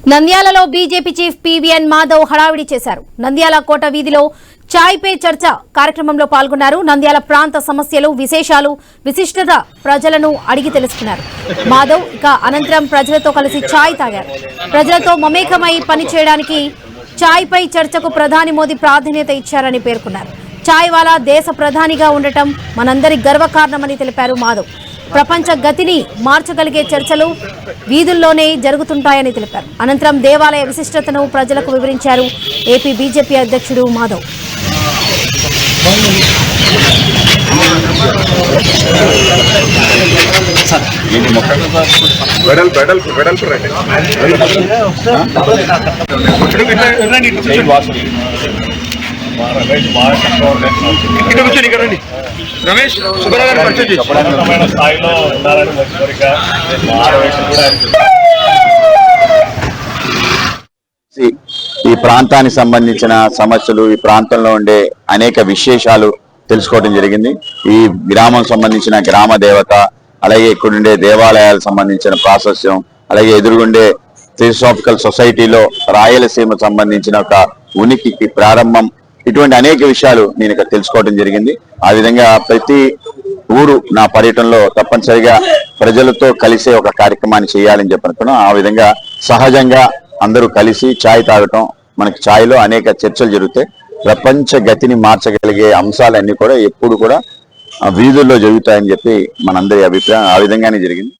నంద్యాలలో BJP chief PVN Madhav హడావిడి చేశారు. నంద్యాల కోట వీధిలో చాయ్ పే చర్చ కార్యక్రమంలో పాల్గొన్నారు. నంద్యాల ప్రాంత సమస్యలు, విశేషాలు, విశిష్టత ప్రజలను అడిగి తెలుసుకున్నారు. మాధవ్ ఇక అనంతరం ప్రజలతో కలిసి చాయ్ తాగారు. ప్రజలతో మమేకమై పనిచేయడానికి చాయ్ పై చర్చకు ప్రధాని మోదీ ప్రాధాన్యత ఇచ్చారని పేర్కొన్నారు. చాయ్ వాలా దేశ ప్రధానిగా ఉండటం మనందరి గర్వకారణమని తెలిపారు మాధవ్. ప్రపంచ గతిని మార్చగలిగే చర్చలు వీధుల్లోనే జరుగుతుంటాయని తెలిపారు. అనంతరం దేవాలయ విశిష్టతను ప్రజలకు వివరించారు ఏపీ బీజేపీ అధ్యక్షుడు మాధవ్. రమేష్ స్థాయిలో ఉండాలని కోరిక. ఈ ప్రాంతానికి సంబంధించిన సమస్యలు, ఈ ప్రాంతంలో ఉండే అనేక విశేషాలు తెలుసుకోవడం జరిగింది. ఈ గ్రామం సంబంధించిన గ్రామ దేవత, అలాగే ఇక్కడుండే దేవాలయాలకు సంబంధించిన ప్రాశస్యం, అలాగే ఎదురుగుండే థియోసాఫికల్ సొసైటీలో రాయలసీమ సంబంధించిన ఒక ఉనికికి ప్రారంభం, ఇటువంటి అనేక విషయాలు నేను ఇక్కడ తెలుసుకోవడం జరిగింది. ఆ విధంగా ప్రతి ఊరు నా పర్యటనలో తప్పనిసరిగా ప్రజలతో కలిసే ఒక కార్యక్రమాన్ని చేయాలని చెప్పనుకున్నాం. ఆ విధంగా సహజంగా అందరూ కలిసి ఛాయ్ తాగటం, మనకి ఛాయ్లో అనేక చర్చలు జరుగుతాయి. ప్రపంచ గతిని మార్చగలిగే అంశాలన్నీ కూడా ఎప్పుడు కూడా వీధుల్లో జరుగుతాయని చెప్పి మనందరి అభిప్రాయం. ఆ విధంగానే జరిగింది.